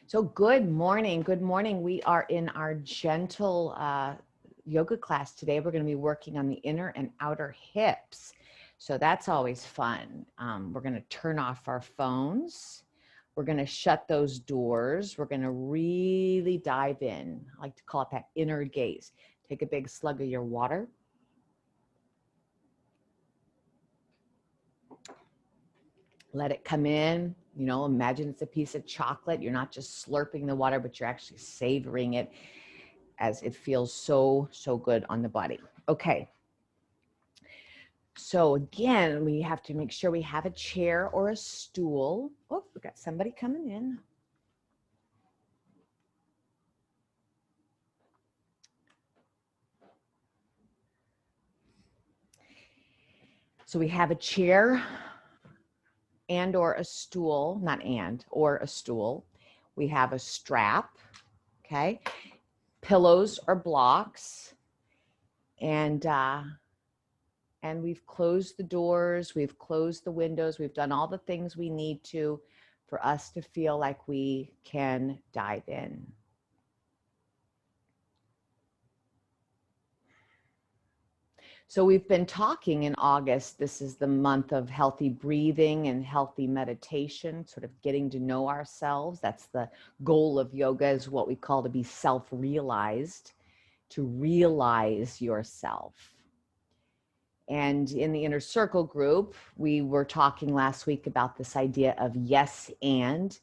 So good morning. Good morning. We are in our gentle yoga class today. We're going to be working on the inner and outer hips. So that's always fun. We're going to turn off our phones. We're going to shut those doors. We're going to really dive in. I like to call it that inner gaze. Take a big slug of your water. Let it come in. You know, imagine it's a piece of chocolate. You're not just slurping the water, but you're actually savoring it as it feels so good on the body. Okay. So again, we have to make sure we have a chair or a stool. Oh, we got somebody coming in. So we have a chair and or a stool, not and, or a stool. We have a strap, okay? Pillows or blocks. And we've closed the doors, we've closed the windows, we've done all the things we need to for us to feel like we can dive in. So we've been talking in August. This is the month of healthy breathing and healthy meditation, sort of getting to know ourselves. That's the goal of yoga, is what we call to be self-realized, to realize yourself. And in the Inner Circle group, we were talking last week about this idea of yes and.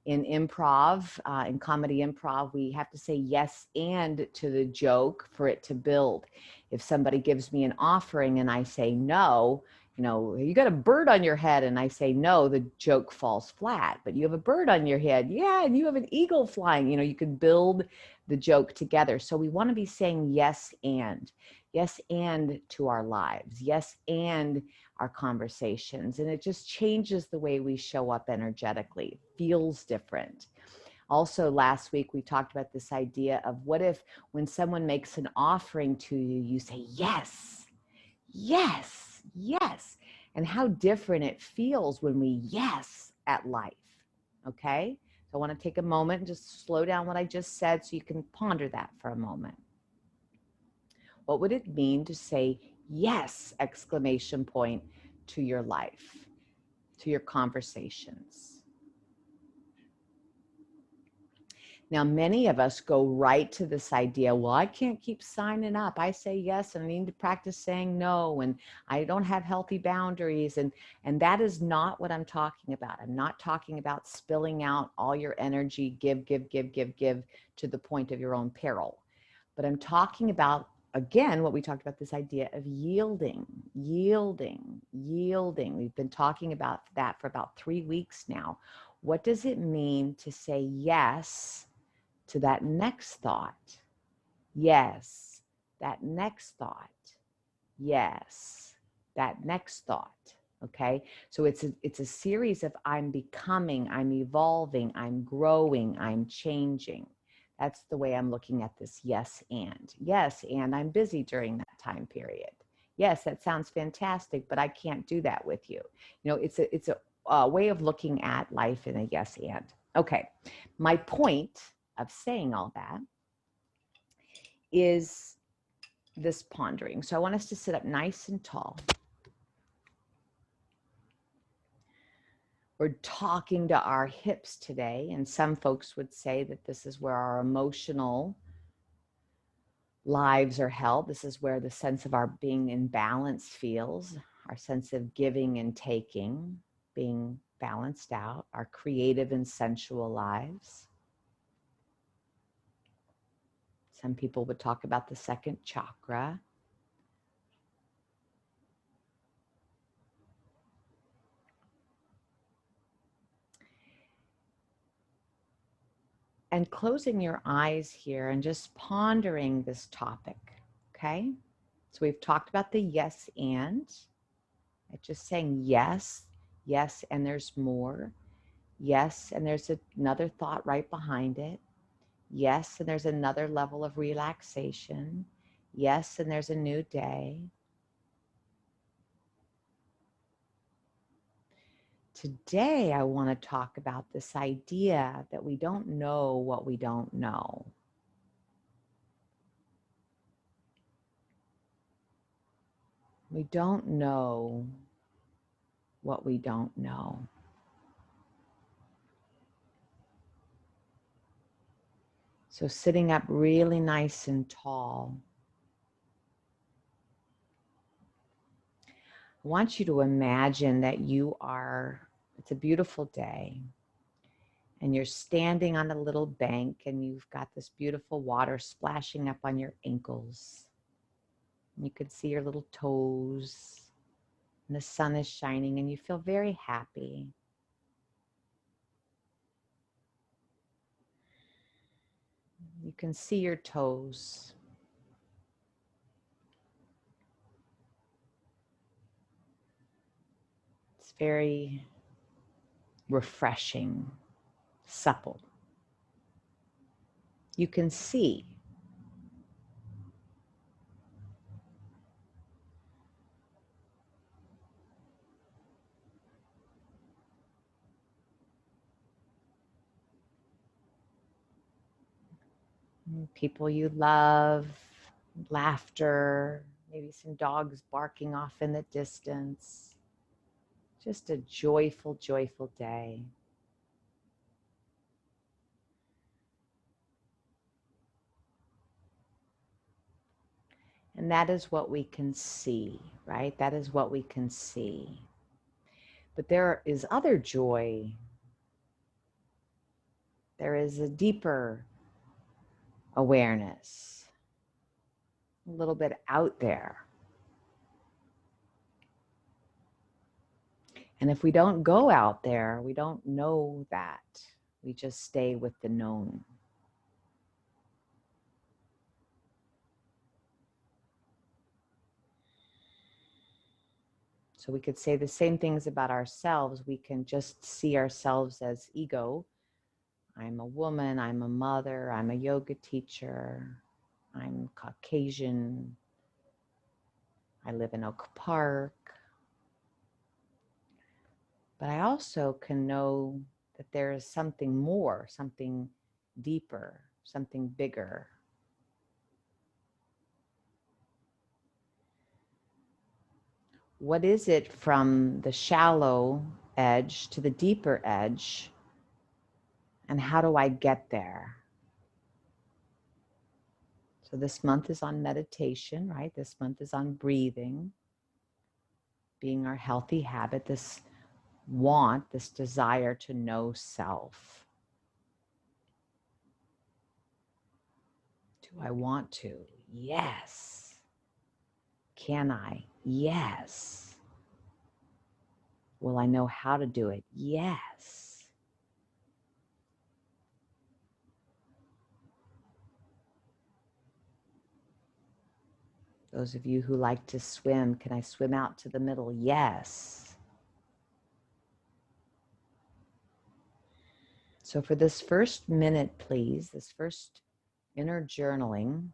In improv, in comedy improv, we have to say yes and to the joke for it to build. If somebody gives me an offering and I say no, you know, you got a bird on your head and I say no, the joke falls flat. But you have a bird on your head, yeah, and you have an eagle flying, you know, you can build the joke together. So we want to be saying yes and to our lives, yes and our conversations, and it just changes the way we show up energetically. It feels different. Also, last week we talked about this idea of what if when someone makes an offering to you, you say yes, yes, yes, and how different it feels when we yes at life. Okay, so I want to take a moment and just slow down what I just said so you can ponder that for a moment. What would it mean to say yes, exclamation point, to your life, to your conversations? Now, many of us go right to this idea, well, I can't keep signing up. I say yes, and I need to practice saying no, and I don't have healthy boundaries. And that is not what I'm talking about. I'm not talking about spilling out all your energy, give to the point of your own peril. But I'm talking about, again, what we talked about, this idea of yielding. We've been talking about that for about 3 weeks now. What does it mean to say yes to that next thought? Yes, that next thought. Yes, that next thought. Okay, so it's a series of I'm becoming, I'm evolving, I'm growing, I'm changing. That's the way I'm looking at this yes, and I'm busy during that time period. Yes, that sounds fantastic, but I can't do that with you. You know, it's a way of looking at life in a yes and. Okay, my point of saying all that is this pondering. So I want us to sit up nice and tall. We're talking to our hips today, and some folks would say that this is where our emotional lives are held. This is where the sense of our being in balance feels, our sense of giving and taking, being balanced out, our creative and sensual lives. Some people would talk about the second chakra. And closing your eyes here and just pondering this topic, okay? So we've talked about the yes and, just saying yes, and there's more. Yes, and there's another thought right behind it. Yes, and there's another level of relaxation. Yes, and there's a new day. Today, I want to talk about this idea that we don't know what we don't know. We don't know what we don't know. So sitting up really nice and tall, I want you to imagine that it's a beautiful day, and you're standing on a little bank, and you've got this beautiful water splashing up on your ankles. You can see your little toes, and the sun is shining, and you feel very happy. You can see your toes. It's very refreshing, supple. You can see. People you love, laughter, maybe some dogs barking off in the distance. Just a joyful, joyful day. And that is what we can see, right? That is what we can see. But there is other joy. There is a deeper awareness, a little bit out there. And if we don't go out there, we don't know that. We just stay with the known. So we could say the same things about ourselves. We can just see ourselves as ego. I'm a woman, I'm a mother, I'm a yoga teacher, I'm Caucasian, I live in Oak Park. But I also can know that there is something more, something deeper, something bigger. What is it from the shallow edge to the deeper edge? And how do I get there? So this month is on meditation, right? This month is on breathing, being our healthy habit, this want, this desire to know self. Do I want to? Yes. Can I? Yes. Will I know how to do it? Yes. Those of you who like to swim, can I swim out to the middle? Yes. So for this first minute, please, this first inner journaling,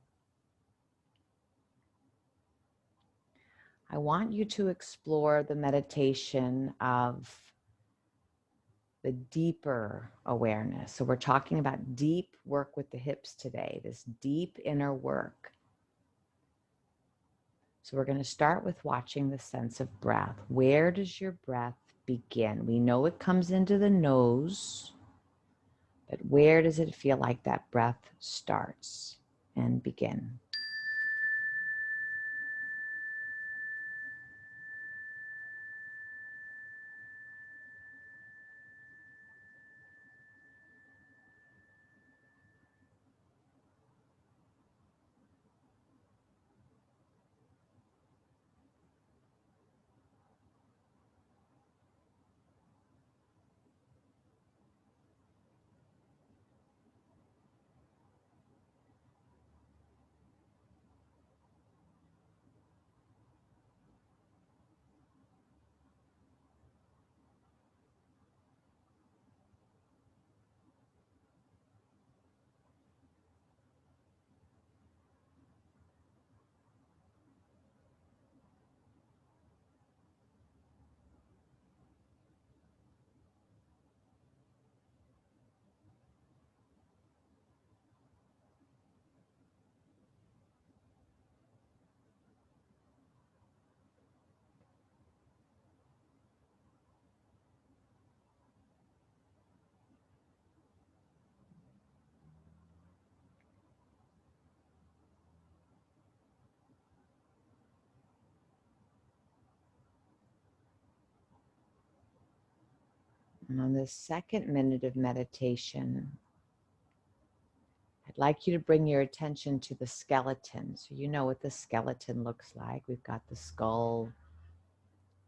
I want you to explore the meditation of the deeper awareness. So we're talking about deep work with the hips today, this deep inner work. So we're going to start with watching the sense of breath. Where does your breath begin? We know it comes into the nose, but where does it feel like that breath starts and begin? And on this second minute of meditation, I'd like you to bring your attention to the skeleton. So you know what the skeleton looks like. We've got the skull,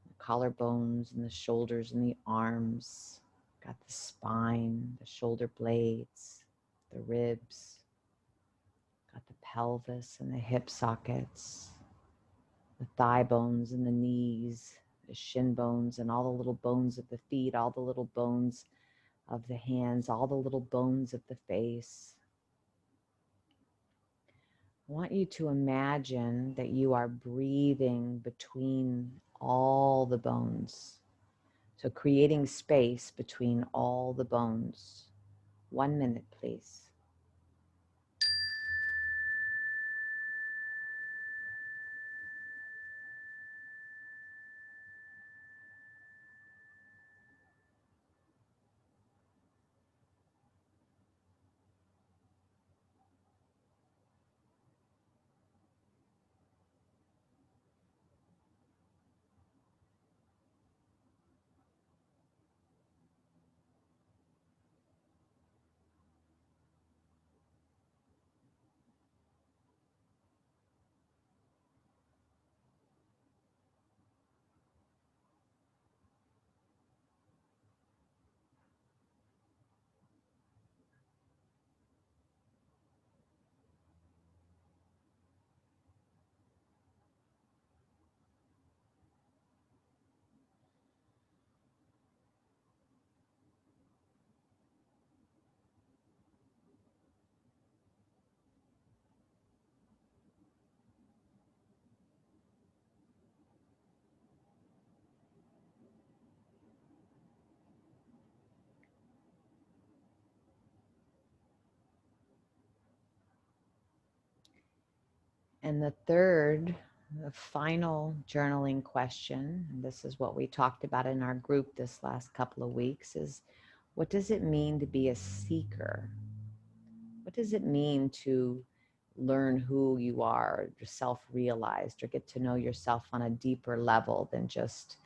the collarbones, and the shoulders and the arms. Got the spine, the shoulder blades, the ribs. Got the pelvis and the hip sockets, the thigh bones and the knees, the shin bones and all the little bones of the feet, all the little bones of the hands, all the little bones of the face. I want you to imagine that you are breathing between all the bones. So creating space between all the bones. 1 minute, please. And the final journaling question, and this is what we talked about in our group this last couple of weeks, is what does it mean to be a seeker? What does it mean to learn who you are, self-realized, or get to know yourself on a deeper level than just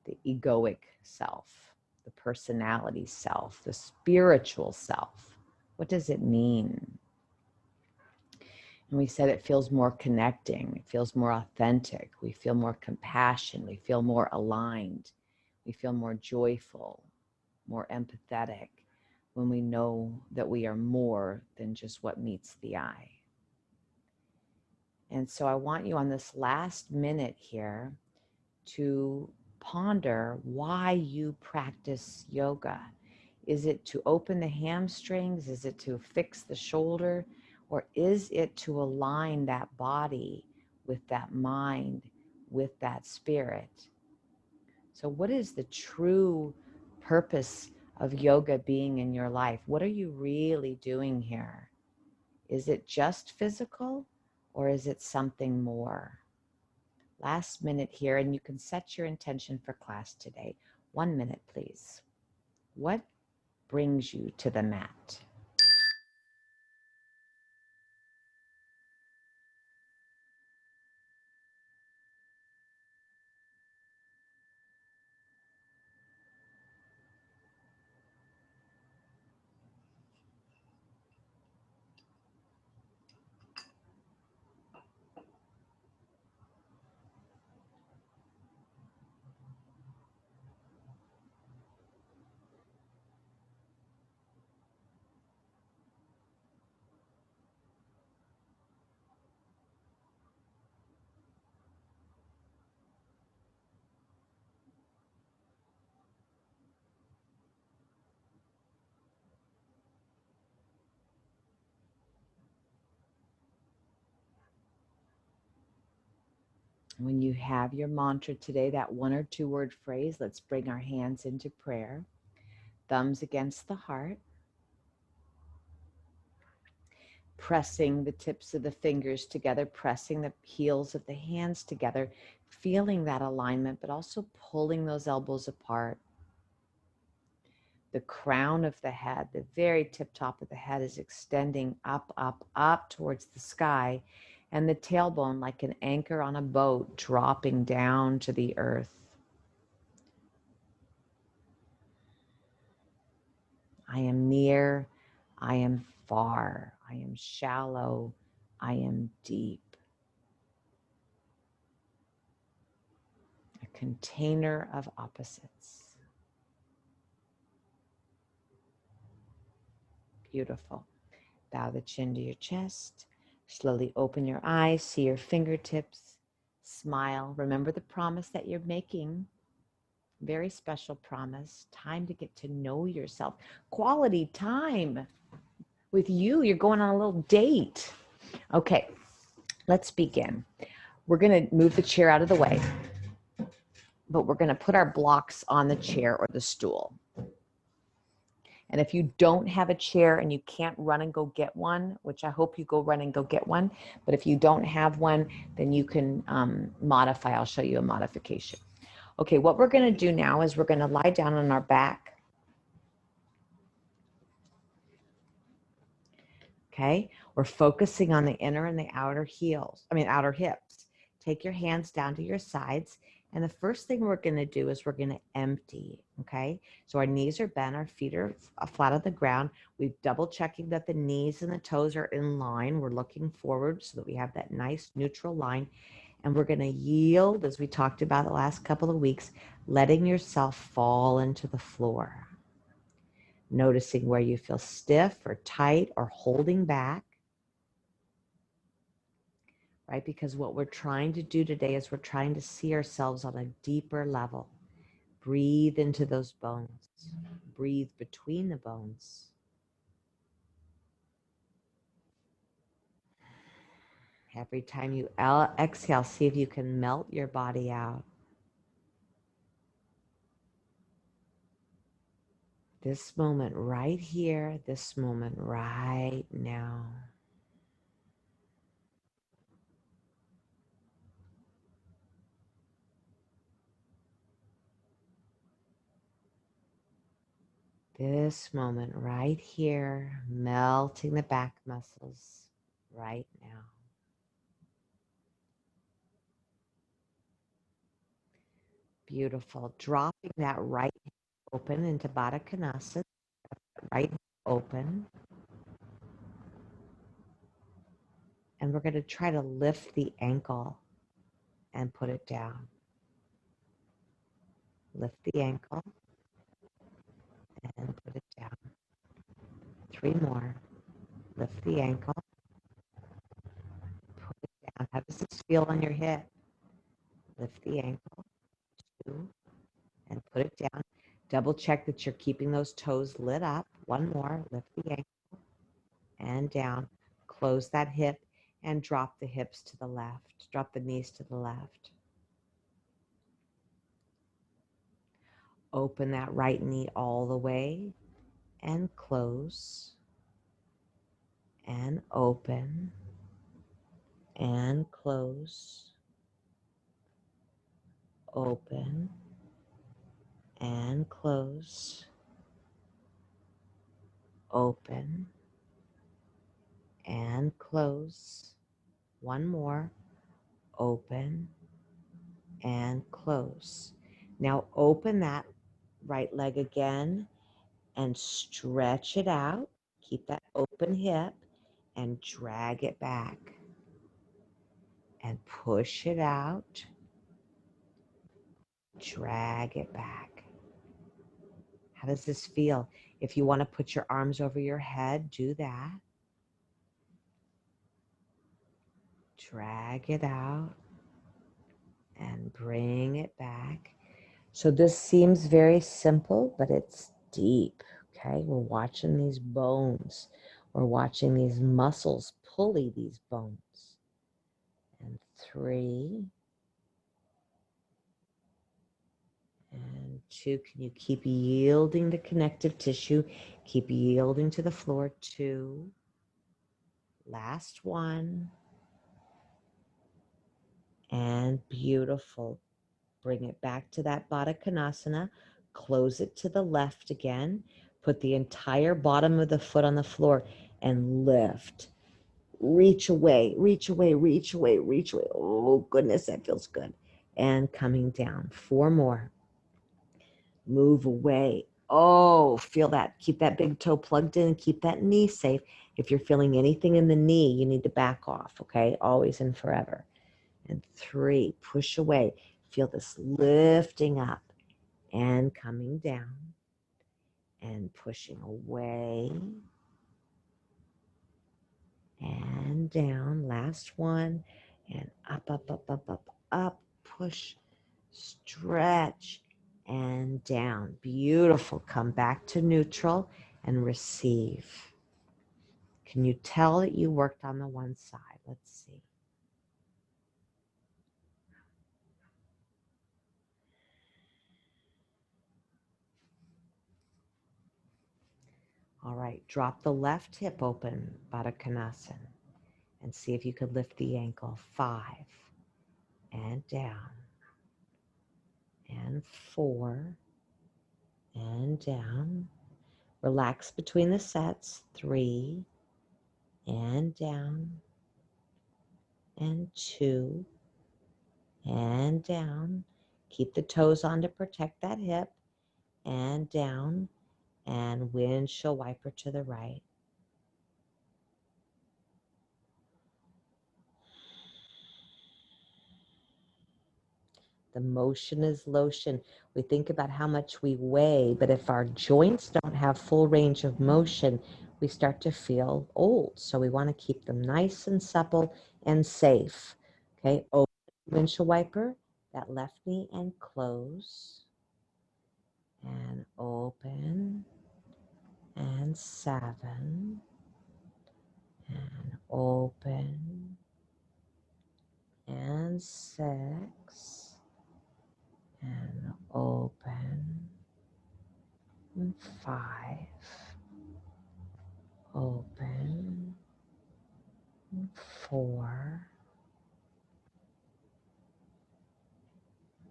the egoic self, the personality self, the spiritual self? What does it mean? And we said it feels more connecting, it feels more authentic, we feel more compassion, we feel more aligned, we feel more joyful, more empathetic when we know that we are more than just what meets the eye. And so I want you on this last minute here to ponder why you practice yoga. Is it to open the hamstrings? Is it to fix the shoulder? Or is it to align that body with that mind, with that spirit? So what is the true purpose of yoga being in your life? What are you really doing here? Is it just physical or is it something more? Last minute here, and you can set your intention for class today. 1 minute, please. What brings you to the mat? When you have your mantra today, that 1 or 2 word phrase, let's bring our hands into prayer. Thumbs against the heart. Pressing the tips of the fingers together, pressing the heels of the hands together, feeling that alignment, but also pulling those elbows apart. The crown of the head, the very tip top of the head, is extending up, up, up towards the sky, and the tailbone, like an anchor on a boat, dropping down to the earth. I am near, I am far, I am shallow, I am deep. A container of opposites. Beautiful. Bow the chin to your chest. Slowly open your eyes, see your fingertips. Smile. Remember the promise that you're making. Very special promise. Time to get to know yourself. Quality time with you. You're going on a little date. Okay, let's begin. We're going to move the chair out of the way, but we're going to put our blocks on the chair or the stool. And if you don't have a chair and you can't run and go get one, which I hope you go run and go get one, but if you don't have one, then you can modify. I'll show you a modification. Okay, what we're going to do now is we're going to lie down on our back. Okay, we're focusing on the inner and the outer outer hips. Take your hands down to your sides. And the first thing we're going to do is we're going to empty, okay? So our knees are bent, our feet are flat on the ground. We're double checking that the knees and the toes are in line. We're looking forward so that we have that nice neutral line. And we're going to yield, as we talked about the last couple of weeks, letting yourself fall into the floor. Noticing where you feel stiff or tight or holding back. Right? Because what we're trying to do today is we're trying to see ourselves on a deeper level. Breathe into those bones. Breathe between the bones. Every time you exhale, see if you can melt your body out. This moment right here, this moment right now. This moment right here, melting the back muscles right now. Beautiful. Dropping that right hip open into Baddha Konasana. Right hip open. And we're going to try to lift the ankle and put it down. Lift the ankle and put it down. 3 more. Lift the ankle. Put it down. How does this feel on your hip? Lift the ankle. 2. And put it down. Double check that you're keeping those toes lit up. 1 more. Lift the ankle and down. Close that hip and drop the hips to the left. Drop the knees to the left. Open that right knee all the way and close and open and close, open and close, open and close. 1 more, open and close. Now open that right leg again and stretch it out. Keep that open hip and drag it back and push it out. Drag it back. How does this feel? If you want to put your arms over your head, do that. Drag it out and bring it back. So this seems very simple, but it's deep, okay? We're watching these bones. We're watching these muscles pulley these bones. And 3. And 2. Can you keep yielding to connective tissue? Keep yielding to the floor. 2. Last 1. And beautiful. Bring it back to that Baddha Konasana. Close it to the left again. Put the entire bottom of the foot on the floor and lift. Reach away, reach away, reach away, reach away. Oh, goodness, that feels good. And coming down. 4 more. Move away. Oh, feel that. Keep that big toe plugged in and keep that knee safe. If you're feeling anything in the knee, you need to back off, okay? Always and forever. And 3, push away. Feel this lifting up and coming down and pushing away and down. Last one. And up, up, up, up, up, up. Push, stretch, and down. Beautiful. Come back to neutral and receive. Can you tell that you worked on the one side? Let's see. All right, drop the left hip open, Baddha Konasana, and see if you could lift the ankle. 5, and down, and 4, and down. Relax between the sets. 3, and down, and 2, and down. Keep the toes on to protect that hip, and down, and windshield wiper to the right. The motion is lotion. We think about how much we weigh, but if our joints don't have full range of motion, we start to feel old. So we want to keep them nice and supple and safe. Okay, open windshield wiper, that left knee, and close. And open. And 7. And open. And 6. And open. And 5, open, and 4,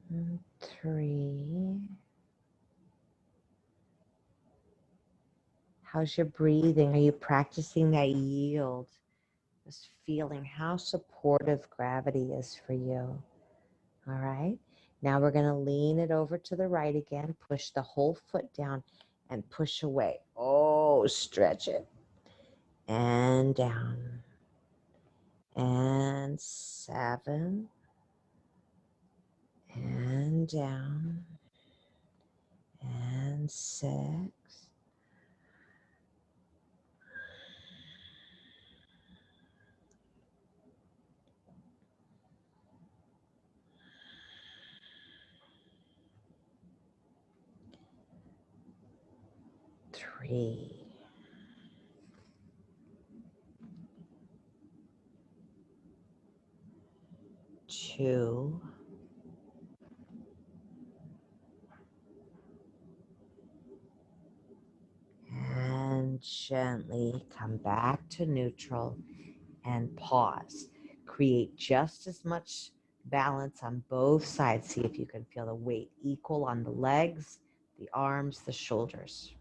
and 3. How's your breathing? Are you practicing that yield? Just feeling how supportive gravity is for you. All right. Now we're going to lean it over to the right again. Push the whole foot down and push away. Oh, stretch it. And down. And 7. And down. And 6. 3. 2. And gently come back to neutral and pause. Create just as much balance on both sides. See if you can feel the weight equal on the legs, the arms, the shoulders.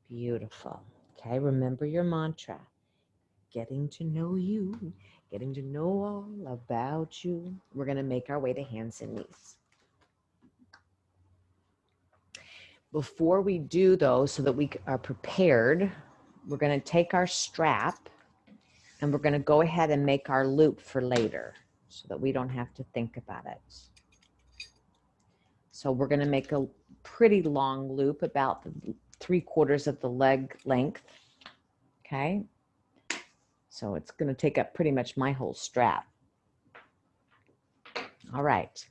Beautiful. Okay, remember your mantra. Getting to know you, getting to know all about you. We're going to make our way to hands and knees. Before we do, though, so that we are prepared, we're going to take our strap and we're going to go ahead and make our loop for later so that we don't have to think about it. So we're going to make a pretty long loop, about 3/4 of the leg length. Okay. So it's going to take up pretty much my whole strap. All right.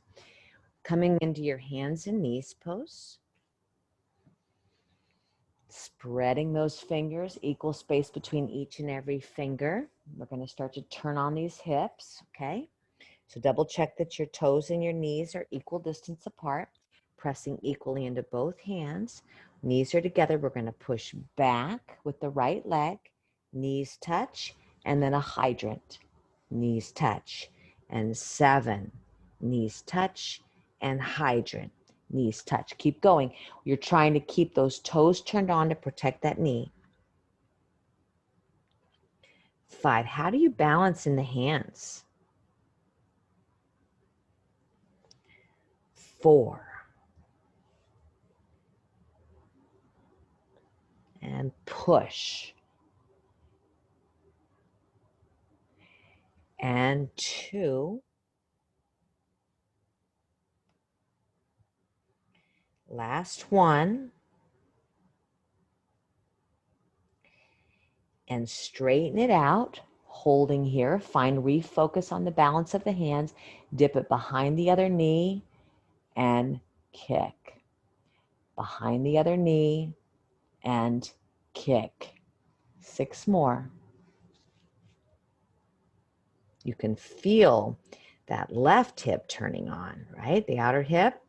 Coming into your hands and knees pose. Spreading those fingers, equal space between each and every finger. We're going to start to turn on these hips, okay? So double check that your toes and your knees are equal distance apart, pressing equally into both hands. Knees are together. We're going to push back with the right leg, knees touch, and then a hydrant. Knees touch, and 7, knees touch, and hydrant. knees touch. Keep going. You're trying to keep those toes turned on to protect that knee. 5, how do you balance in the hands? 4, and push. And 2, last one, and straighten it out, holding here. Find refocus on the balance of the hands. Dip it behind the other knee and kick. Behind the other knee and kick. 6 more. You can feel that left hip turning on, right? The outer hip.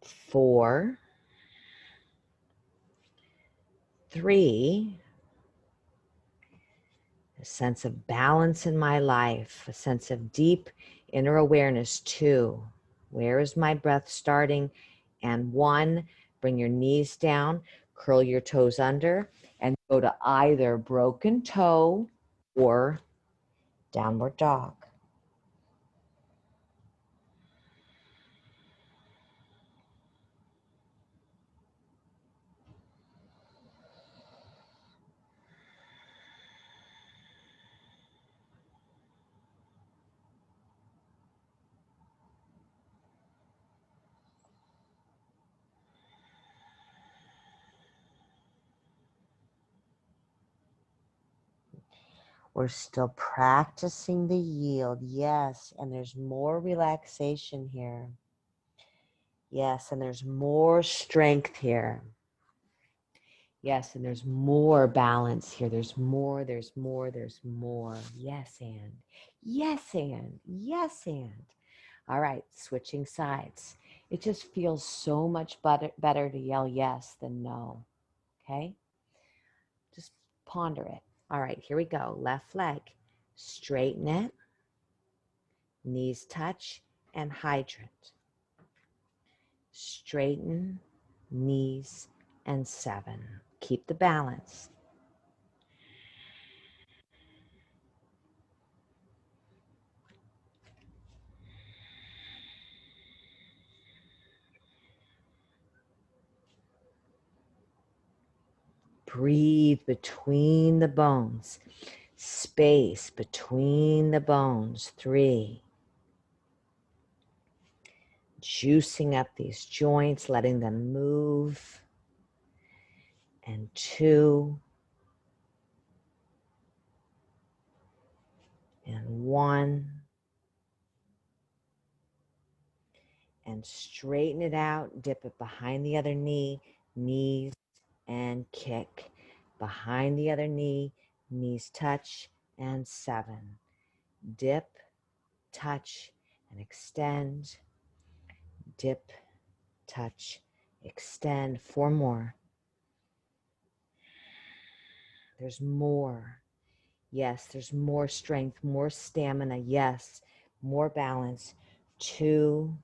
4, 3, a sense of balance in my life, a sense of deep inner awareness. 2, where is my breath starting? And 1, bring your knees down, curl your toes under, and go to either broken toe or downward dog. We're still practicing the yield. Yes, and there's more relaxation here. Yes, and there's more strength here. Yes, and there's more balance here. There's more, there's more, there's more. Yes, and. Yes, and. Yes, and. All right, switching sides. It just feels so much better to yell yes than no. Okay? Just ponder it. All right, here we go. Left leg. Straighten it. Knees touch and hydrant. Straighten, knees, and 7. Keep the balance. Breathe between the bones. Space between the bones. 3. Juicing up these joints, letting them move. And 2. And 1. And straighten it out. Dip it behind the other knee. Knees and kick. Behind the other knee. Knees touch and 7. Dip, touch, and extend. Dip, touch, extend. 4 more. There's more. Yes, there's more strength, more stamina. Yes, more balance. 2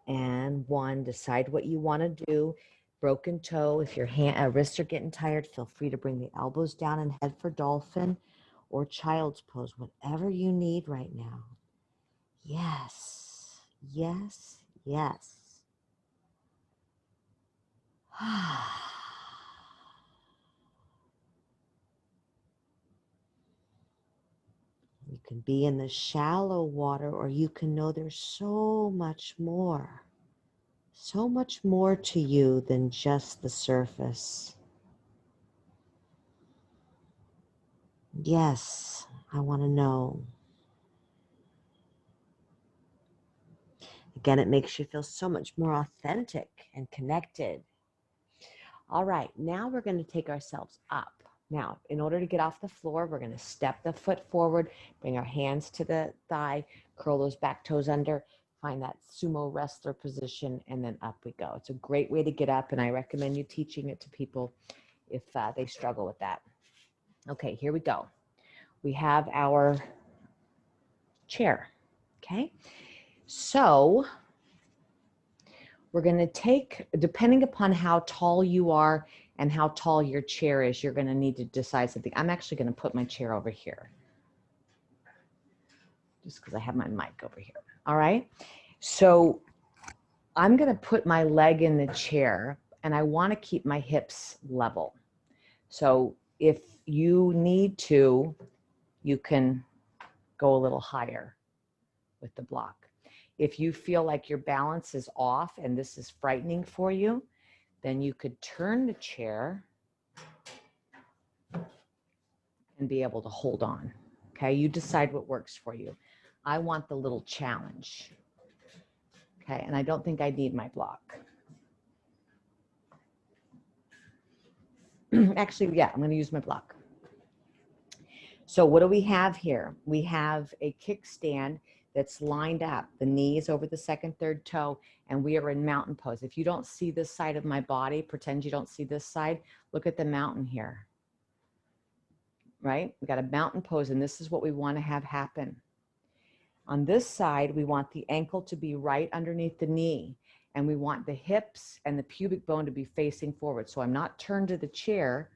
and 1. Decide what you want to do. Broken toe. If your wrists are getting tired, feel free to bring the elbows down and head for dolphin or child's pose, whatever you need right now. Yes, yes, yes. You can be in the shallow water, or you can know there's so much more to you than just the surface. Yes, I want to know. Again, it makes you feel so much more authentic and connected. All right, now we're going to take ourselves up. Now, in order to get off the floor, we're going to step the foot forward, bring our hands to the thigh, curl those back toes under, find that sumo wrestler position, and then up we go. It's a great way to get up, and I recommend you teaching it to people if they struggle with that. Okay, here we go. We have our chair. Okay. So we're going to take, depending upon how tall you are and how tall your chair is, you're going to need to decide something. I'm actually going to put my chair over here just because I have my mic over here. All right. So I'm going to put my leg in the chair and I want to keep my hips level. So if you need to, you can go a little higher with the block. If you feel like your balance is off and this is frightening for you, then you could turn the chair and be able to hold on. Okay, you decide what works for you. I want the little challenge. Okay, and I don't think I need my block. Actually, yeah, I'm going to use my block. So what do we have here? We have a kickstand that's lined up, the knees over the second, third toe, and we are in mountain pose. If you don't see this side of my body, pretend you don't see this side, look at the mountain here, right? We got a mountain pose, and this is what we want to have happen. On this side, we want the ankle to be right underneath the knee, and we want the hips and the pubic bone to be facing forward. So I'm not turned to the chair.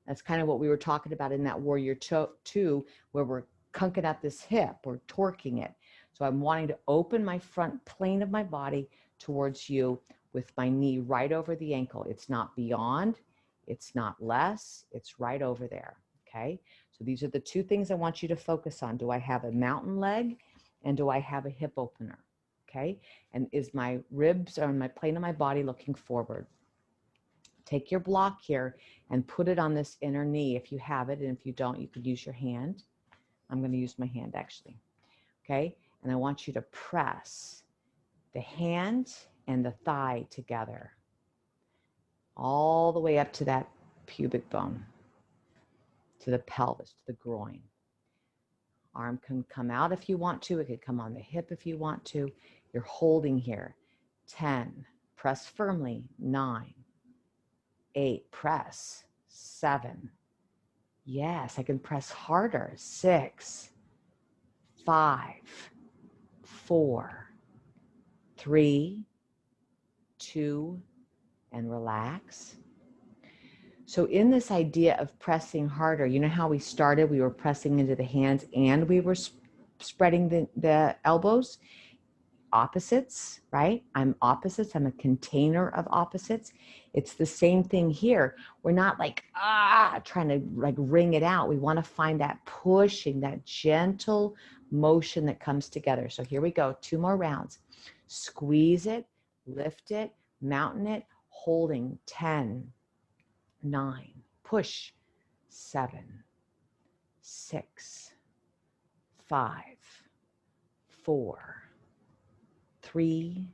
That's kind of what we were talking about in that Warrior Two, where we're cunking at this hip, we're torquing it. So I'm wanting to open my front plane of my body towards you with my knee right over the ankle. It's not beyond, it's not less, it's right over there, okay? So these are the two things I want you to focus on. Do I have a mountain leg and do I have a hip opener, okay? And is my ribs on my plane of my body looking forward? Take your block here and put it on this inner knee if you have it. And if you don't, you could use your hand. I'm going to use my hand actually. Okay. And I want you to press the hand and the thigh together all the way up to that pubic bone, to the pelvis, to the groin. Arm can come out if you want to. It could come on the hip if you want to. You're holding here. 10. Press firmly. 9. 8, press. 7. Yes, I can press harder. 6, 5, 4, 3, 2, and relax. So in this idea of pressing harder, you know how we started? We were pressing into the hands and we were spreading the elbows. Opposites, right? I'm opposites. I'm a container of opposites. It's the same thing here. We're not like, trying to like wring it out. We want to find that pushing, that gentle motion that comes together. So here we go. 2 more rounds. Squeeze it, lift it, mountain it, holding. 10, 9, push. 7, 6, 5, 4, 3,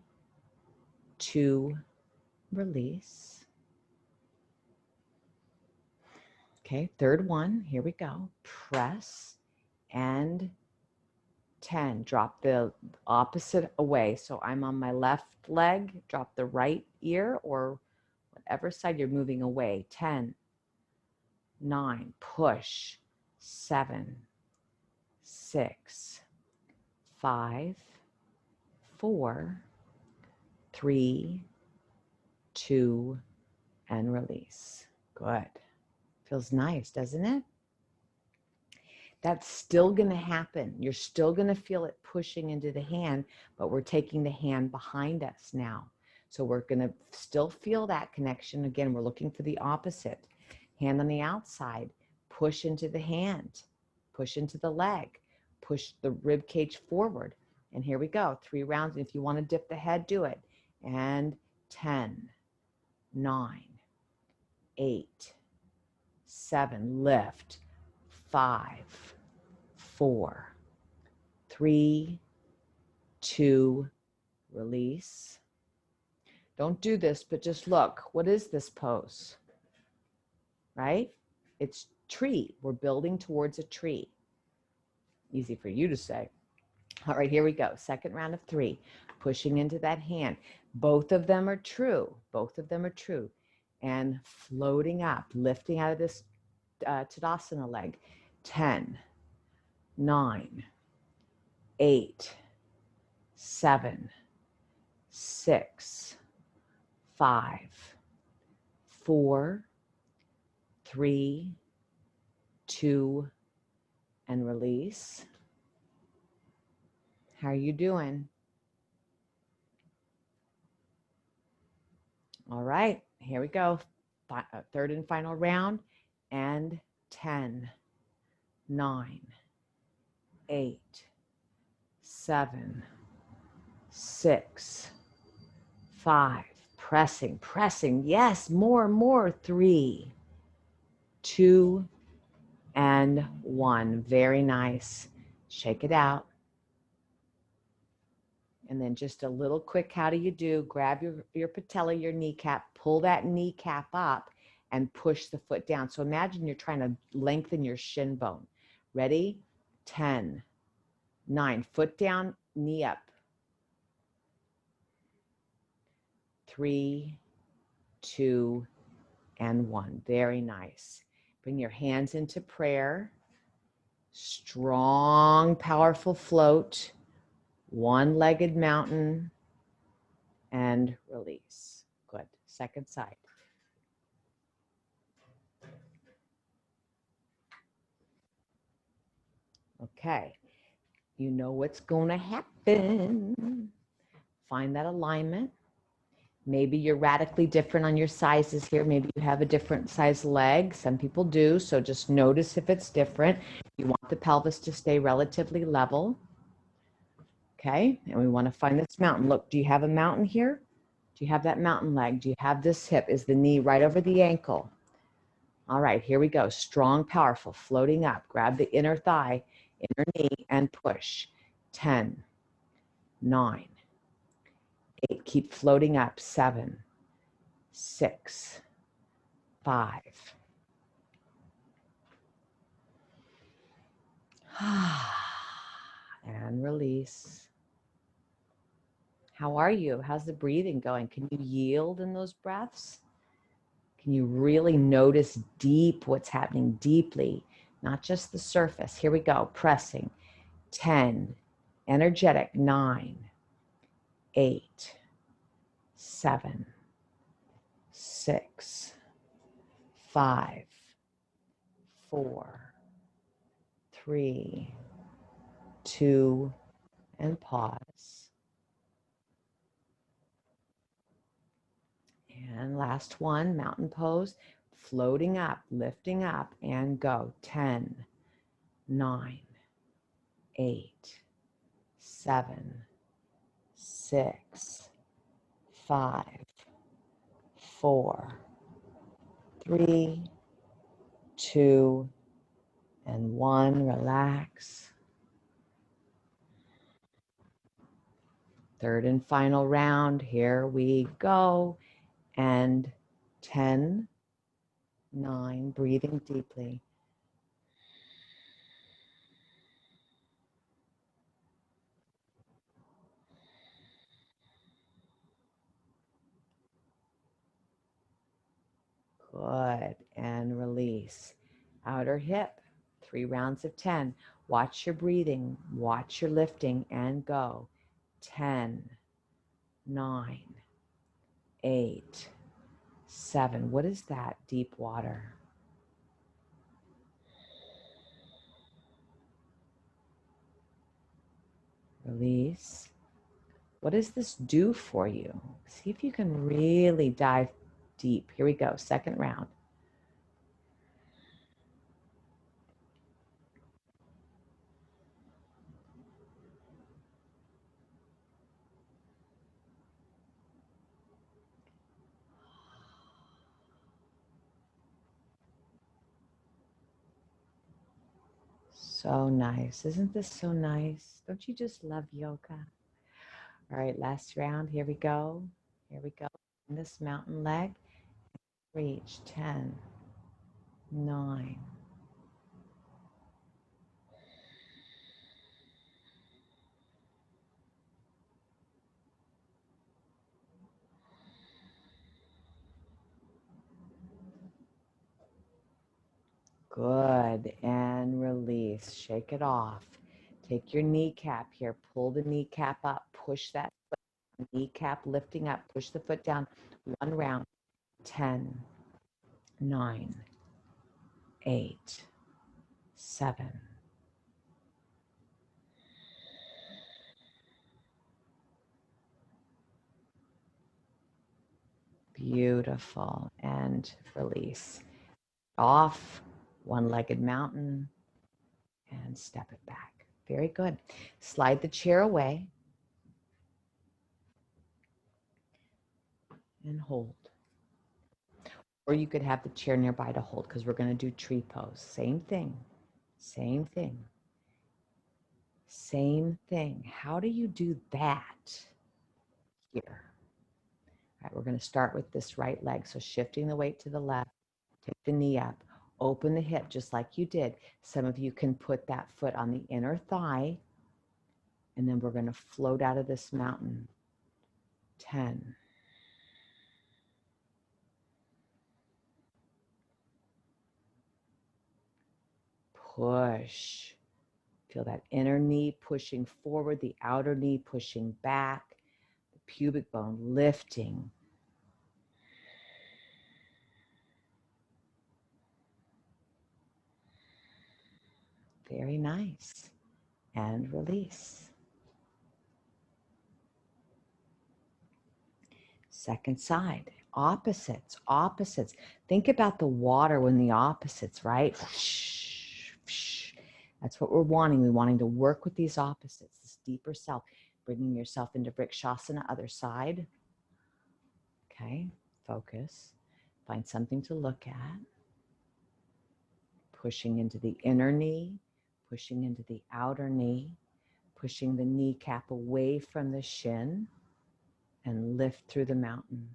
2, release. Okay, third one, here we go. Press and 10. Drop the opposite away. So I'm on my left leg, drop the right ear or whatever side you're moving away. 10, 9, push. 7, 6, 5, 4, 3, 2, and release. Good. Feels nice, doesn't it? That's still going to happen. You're still going to feel it pushing into the hand, but we're taking the hand behind us now. So we're going to still feel that connection. Again, we're looking for the opposite. Hand on the outside, push into the hand, push into the leg, push the rib cage forward. And here we go, 3 rounds. And if you want to dip the head, do it. And 10, 9, 8, 7, lift, 5, 4, 3, 2, release. Don't do this, but just look. What is this pose? Right? It's tree. We're building towards a tree. Easy for you to say. All right, here we go. Second round of 3. Pushing into that hand. Both of them are true. Both of them are true. And floating up, lifting out of this Tadasana leg. 10, 9, 8, 7, 6, 5, 4, 3, 2, and release. How are you doing? All right, here we go. Third and final round. And 10, 9, 8, 7, 6, 5. Pressing, pressing. Yes, more. 3, 2, and 1. Very nice. Shake it out. And then just a little quick, how do you do? Grab your patella, your kneecap, pull that kneecap up and push the foot down. So imagine you're trying to lengthen your shin bone. Ready? 10, 9, foot down, knee up. 3, 2, and 1. Very nice. Bring your hands into prayer. Strong, powerful float. One-legged mountain. And release. Good. Second side. Okay. You know what's going to happen. Find that alignment. Maybe you're radically different on your sizes here. Maybe you have a different size leg. Some people do. So just notice if it's different. You want the pelvis to stay relatively level. Okay. And we want to find this mountain. Look, do you have a mountain here? Do you have that mountain leg? Do you have this hip? Is the knee right over the ankle? All right, here we go. Strong, powerful, floating up. Grab the inner thigh, inner knee, and push. 10, 9, 8. Keep floating up. 7, 6, 5. And release. How are you? How's the breathing going? Can you yield in those breaths? Can you really notice deep what's happening deeply, not just the surface? Here we go. Pressing. 10, energetic. 9, 8, 7, 6, 5, 4, 3, 2, and pause. And last one, mountain pose, floating up, lifting up, and go. 10, 9, 8, 7, 6, 5, 4, 3, 2, and 1. Relax. Third and final round. Here we go. And 10, 9, breathing deeply. Good. And release. Outer hip. 3 rounds of 10. Watch your breathing. Watch your lifting and go. 10, 9, 8, 7. What is that? Deep water. Release. What does this do for you? See if you can really dive deep. Here we go. Second round. So nice. Isn't this so nice? Don't you just love yoga? All right, last round. Here we go. Here we go. In this mountain leg. Reach. 10, 9. Good. And release. Shake it off. Take your kneecap here, pull the kneecap up, push that foot, kneecap lifting up, push the foot down. 1 round. 10, 9, 8, 7. Beautiful. And release. Off, one-legged mountain, and step it back. Very good. Slide the chair away and hold. Or you could have the chair nearby to hold, because we're going to do tree pose. Same thing. Same thing. Same thing. How do you do that here? All right, we're going to start with this right leg. So shifting the weight to the left, take the knee up, open the hip just like you did. Some of you can put that foot on the inner thigh, and then we're going to float out of this mountain. 10. Push. Feel that inner knee pushing forward, the outer knee pushing back, the pubic bone lifting. Very nice. And release. Second side. Opposites, opposites. Think about the water when the opposites, right? That's what we're wanting. We're wanting to work with these opposites, this deeper self, bringing yourself into Vrikshasana, other side. Okay, focus. Find something to look at. Pushing into the inner knee, pushing into the outer knee, pushing the kneecap away from the shin, and lift through the mountain.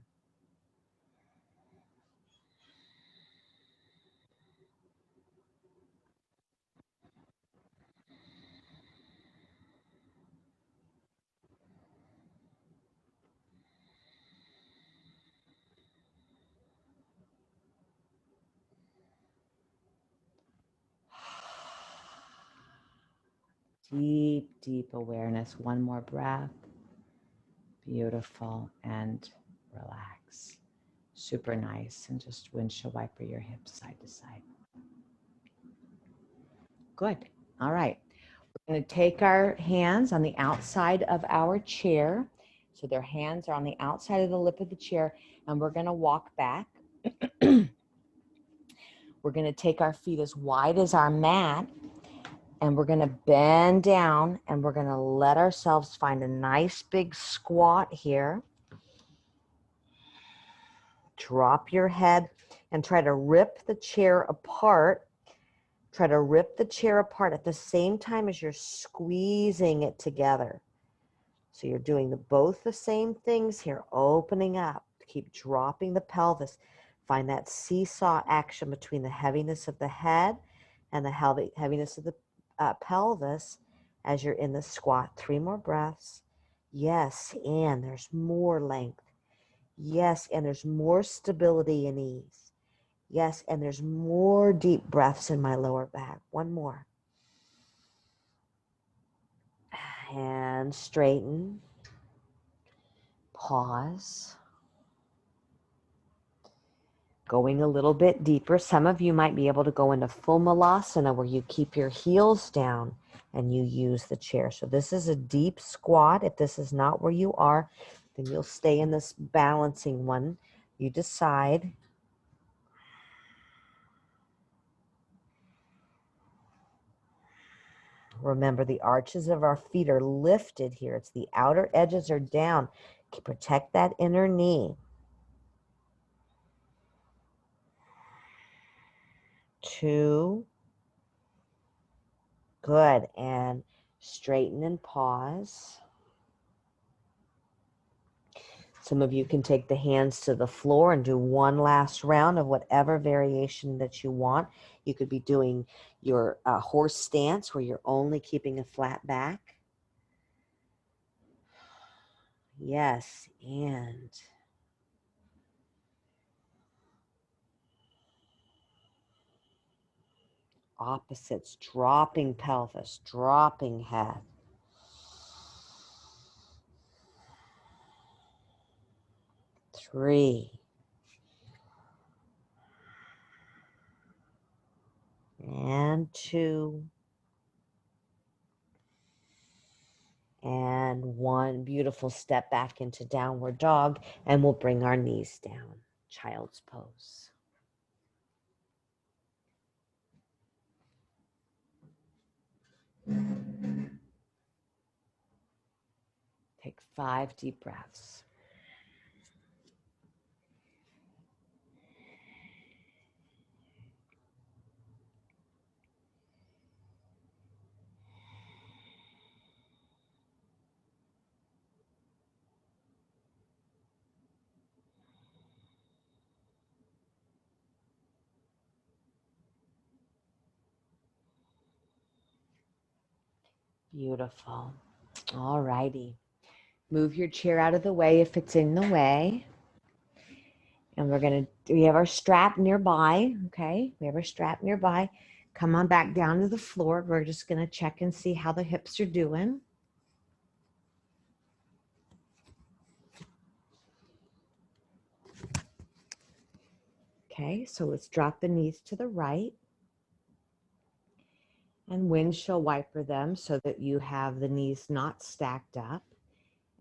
Deep, deep awareness. One more breath. Beautiful. And relax. Super nice. And just windshield wiper your hips side to side. Good. All right. We're going to take our hands on the outside of our chair. So their hands are on the outside of the lip of the chair. And we're going to walk back. We're going to take our feet as wide as our mat. And we're going to bend down, and we're going to let ourselves find a nice big squat here. Drop your head and try to rip the chair apart. Try to rip the chair apart at the same time as you're squeezing it together. So you're doing both the same things here, opening up. Keep dropping the pelvis. Find that seesaw action between the heaviness of the head and the heaviness of the pelvis as you're in the squat. 3 more breaths. Yes, and there's more length. Yes, and there's more stability and ease. Yes, and there's more deep breaths in my lower back. 1 more. And straighten. Pause. Going a little bit deeper. Some of you might be able to go into full malasana where you keep your heels down and you use the chair. So this is a deep squat. If this is not where you are, then you'll stay in this balancing one. You decide. Remember, the arches of our feet are lifted here. It's the outer edges are down. Protect that inner knee. 2. Good. And straighten and pause. Some of you can take the hands to the floor and do one last round of whatever variation that you want. You could be doing your horse stance where you're only keeping a flat back. Yes, and Opposites, dropping pelvis, dropping head. Three. And two. And one. Beautiful. Step back into downward dog, and we'll bring our knees down. Child's pose. Take 5 deep breaths. Beautiful. All righty. Move your chair out of the way if it's in the way. And we have our strap nearby, okay? We have our strap nearby. Come on back down to the floor. We're just going to check and see how the hips are doing. Okay, so let's drop the knees to the right. And windshield wiper them so that you have the knees not stacked up.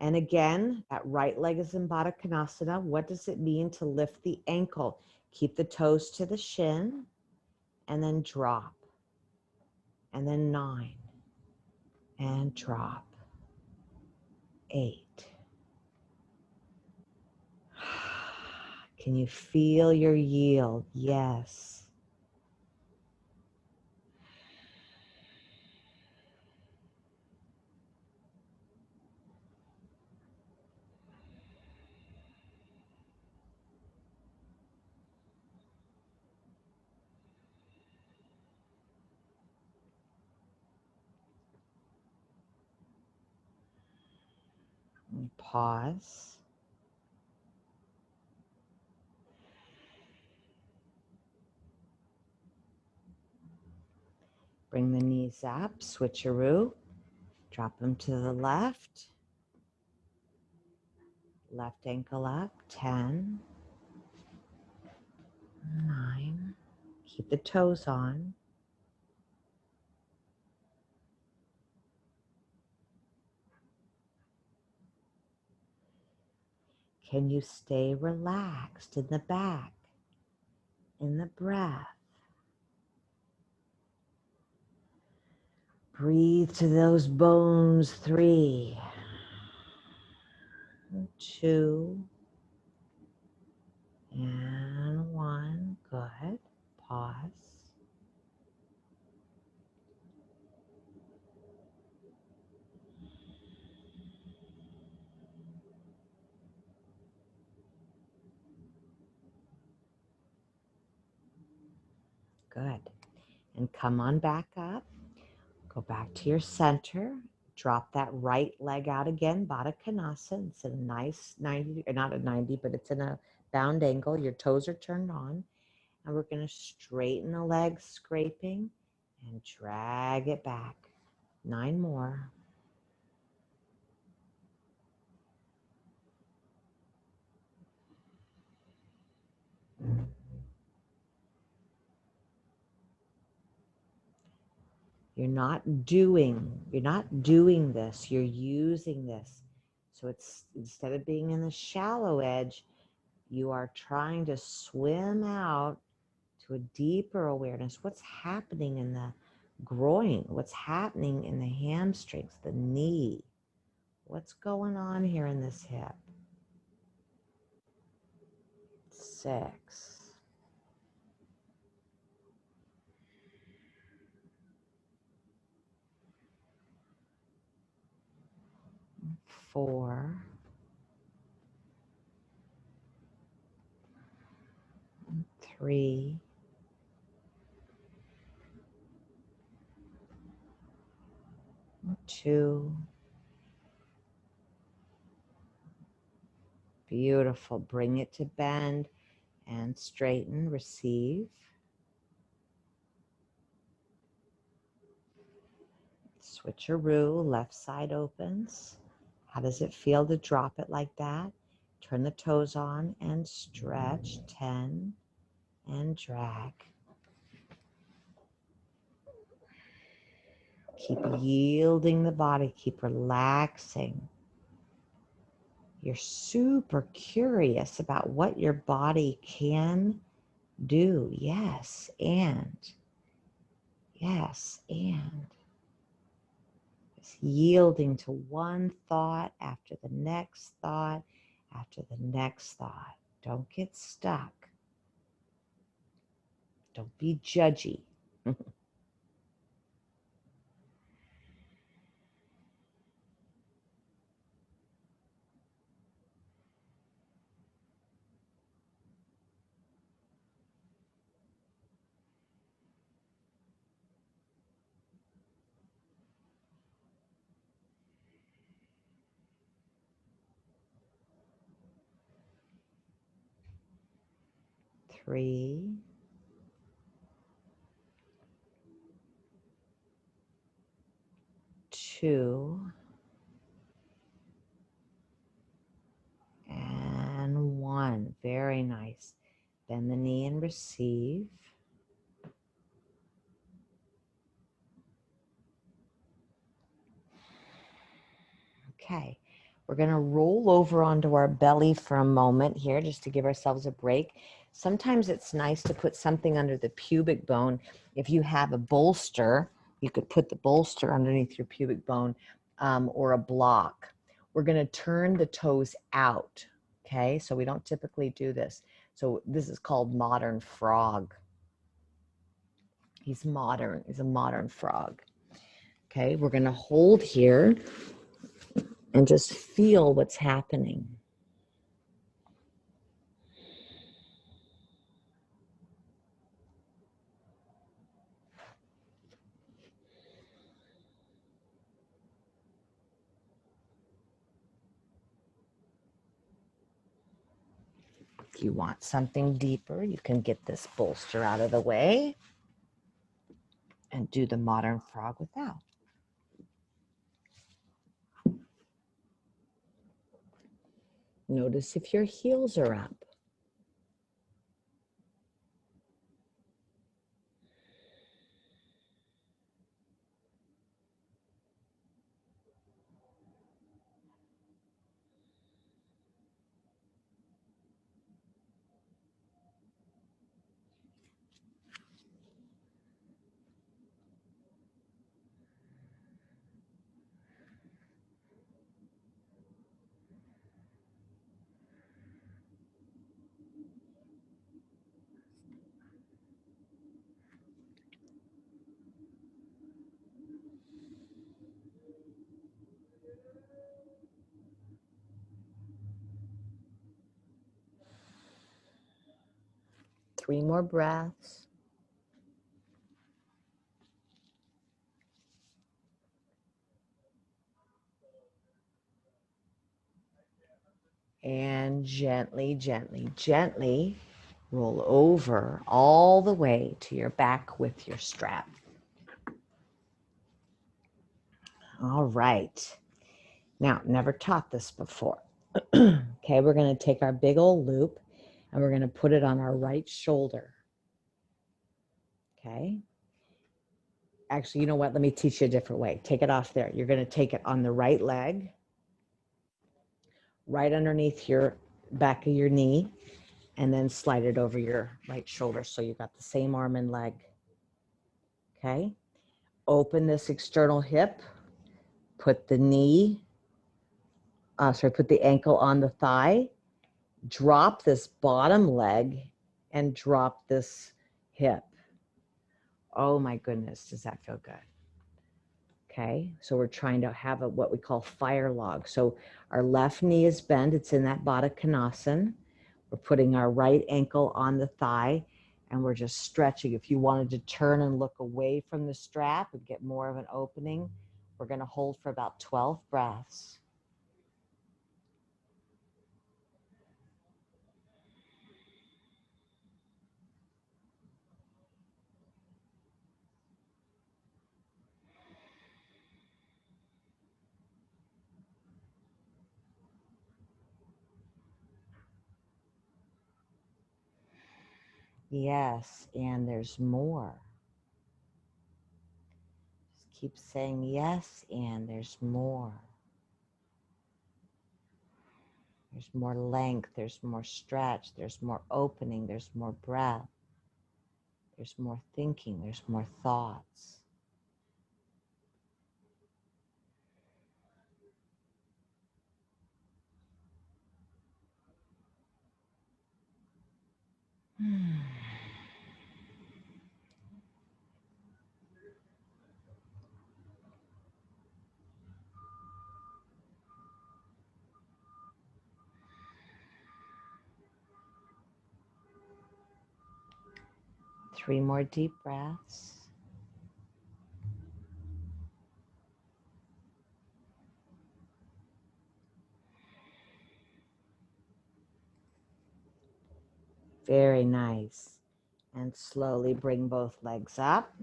And again, that right leg is in Baddha Konasana. What does it mean to lift the ankle? Keep the toes to the shin and then drop. And then 9 and drop. 8. Can you feel your yield? Yes. And pause. Bring the knees up, switcheroo. Drop them to the left. Left ankle up, 10, 9. Keep the toes on. Can you stay relaxed in the back, in the breath? Breathe to those bones. 3, 2, and 1. Good. Pause. Good. And come on back up. Go back to your center. Drop that right leg out again, Baddha Konasana. It's a nice 90, or not a 90, but it's in a bound angle. Your toes are turned on. And we're going to straighten the legs, scraping, and drag it back. 9 more. You're not doing this, you're using this. So it's, instead of being in the shallow edge, you are trying to swim out to a deeper awareness. What's happening in the groin? What's happening in the hamstrings, the knee? What's going on here in this hip? 6. 4. 3. 2. Beautiful. Bring it to bend and straighten. Receive. Switcheroo, left side opens. How does it feel to drop it like that? Turn the toes on and stretch. 10 and drag. Keep yielding the body, keep relaxing. You're super curious about what your body can do. Yes, and. Yes, and. Just yielding to one thought after the next thought after the next thought. Don't get stuck. Don't be judgy. 3, 2, and 1. Very nice. Bend the knee and receive. Okay, we're going to roll over onto our belly for a moment here just to give ourselves a break. Sometimes it's nice to put something under the pubic bone. If you have a bolster, you could put the bolster underneath your pubic bone or a block. We're going to turn the toes out, okay? So we don't typically do this. So this is called modern frog. He's modern. He's a modern frog. Okay, we're going to hold here and just feel what's happening. If you want something deeper, you can get this bolster out of the way and do the modern frog without. Notice if your heels are up. Three more breaths. And gently, gently, gently roll over all the way to your back with your strap. All right. Now, never taught this before. Okay, we're going to take our big old loop and we're going to put it on our right shoulder. Okay. Actually, you know what? Let me teach you a different way. Take it off there. You're going to take it on the right leg, right underneath your back of your knee, and then slide it over your right shoulder. So you've got the same arm and leg. Okay. Open this external hip. Put the knee, put the ankle on the thigh. Drop this bottom leg and drop this hip. Oh my goodness, does that feel good? Okay, so we're trying to have what we call fire log. So our left knee is bent, it's in that Baddha Konasana. We're putting our right ankle on the thigh and we're just stretching. If you wanted to turn and look away from the strap and get more of an opening, we're going to hold for about 12 breaths. Yes, and there's more. Just keep saying yes, and there's more. There's more length, there's more stretch, there's more opening, there's more breath, there's more thinking, there's more thoughts. Hmm. 3 more deep breaths. Very nice. And slowly bring both legs up.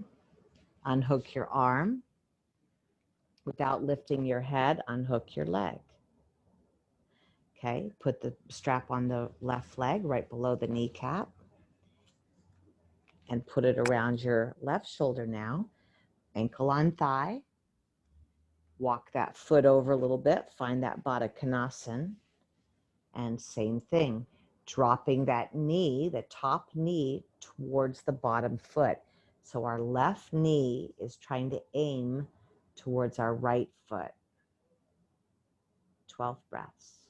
Unhook your arm. Without lifting your head, unhook your leg. Okay, put the strap on the left leg right below the kneecap and put it around your left shoulder now. Ankle on thigh. Walk that foot over a little bit. Find that Baddha Konasana. And same thing, dropping that knee, the top knee, towards the bottom foot. So our left knee is trying to aim towards our right foot. 12 breaths.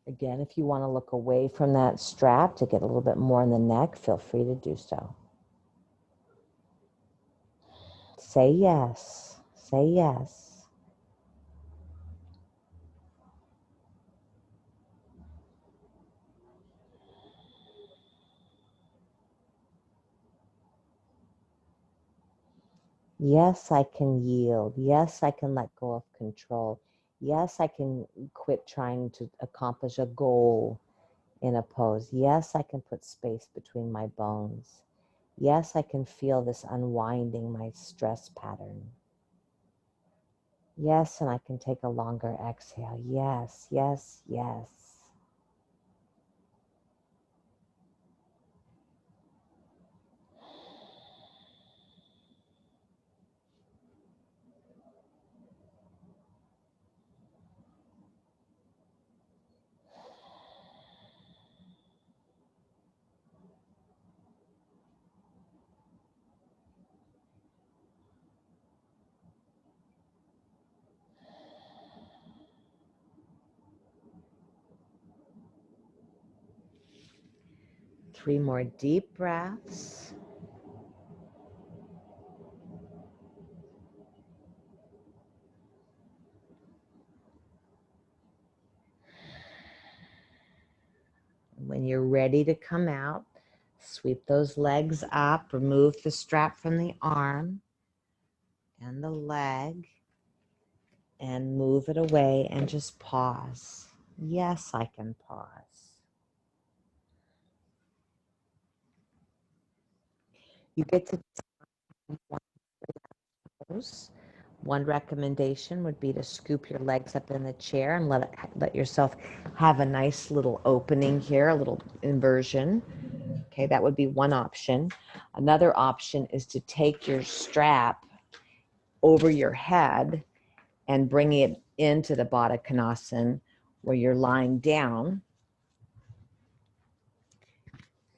Again, if you want to look away from that strap to get a little bit more in the neck, feel free to do so. Say yes. Say yes. Yes, I can yield. Yes, I can let go of control. Yes, I can quit trying to accomplish a goal in a pose. Yes, I can put space between my bones. Yes, I can feel this unwinding my stress pattern. Yes, and I can take a longer exhale. Yes, yes, yes. Three more deep breaths. When you're ready to come out, sweep those legs up, remove the strap from the arm and the leg, and move it away and just pause. Yes, I can pause. You get to pose. One recommendation would be to scoop your legs up in the chair and let yourself have a nice little opening here, a little inversion. Okay, that would be one option. Another option is to take your strap over your head and bring it into the Baddha Konasana where you're lying down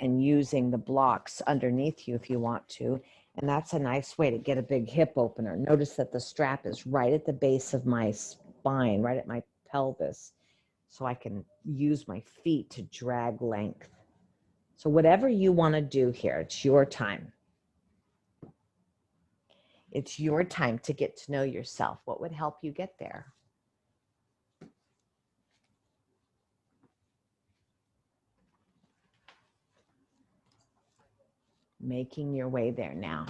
and using the blocks underneath you if you want to. And that's a nice way to get a big hip opener. Notice that the strap is right at the base of my spine, right at my pelvis, so I can use my feet to drag length. So whatever you want to do here, it's your time. It's your time to get to know yourself. What would help you get there? Making your way there now.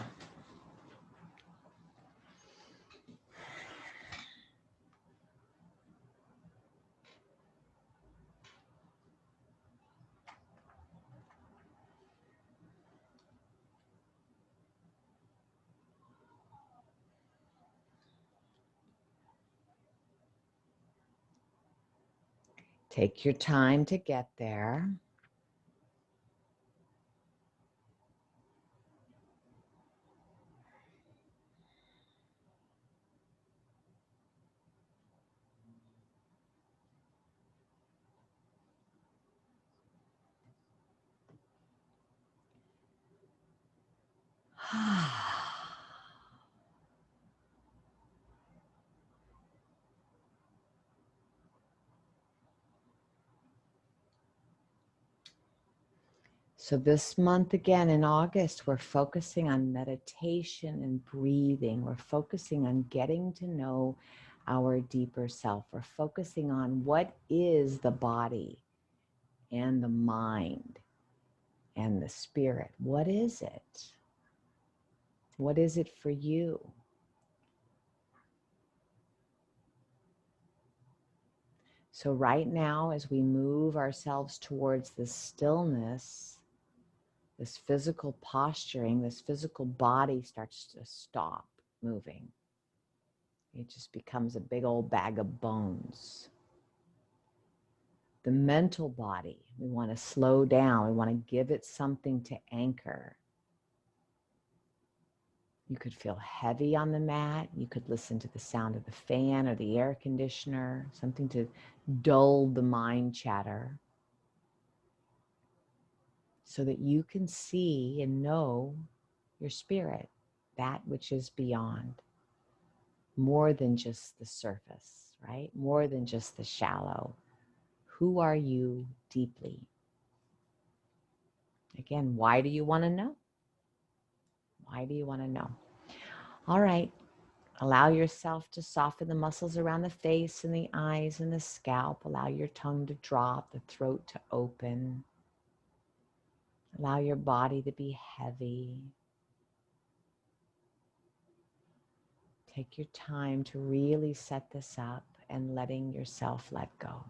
Take your time to get there. So this month again in August, we're focusing on meditation and breathing. We're focusing on getting to know our deeper self. We're focusing on what is the body and the mind and the spirit. What is it? What is it for you? So right now, as we move ourselves towards this stillness, this physical posturing, this physical body starts to stop moving. It just becomes a big old bag of bones. The mental body, we want to slow down. We want to give it something to anchor. You could feel heavy on the mat. You could listen to the sound of the fan or the air conditioner, something to dull the mind chatter, so that you can see and know your spirit, that which is beyond, more than just the surface, right? More than just the shallow. Who are you deeply? Again, why do you want to know? Why do you want to know? All right. Allow yourself to soften the muscles around the face and the eyes and the scalp. Allow your tongue to drop, the throat to open. Allow your body to be heavy. Take your time to really set this up and letting yourself let go.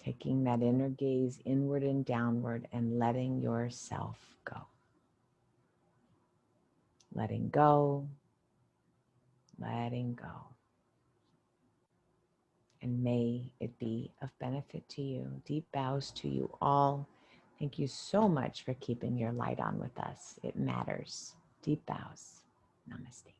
Taking that inner gaze inward and downward and letting yourself go. Letting go, letting go. And may it be of benefit to you. Deep bows to you all. Thank you so much for keeping your light on with us. It matters. Deep bows. Namaste.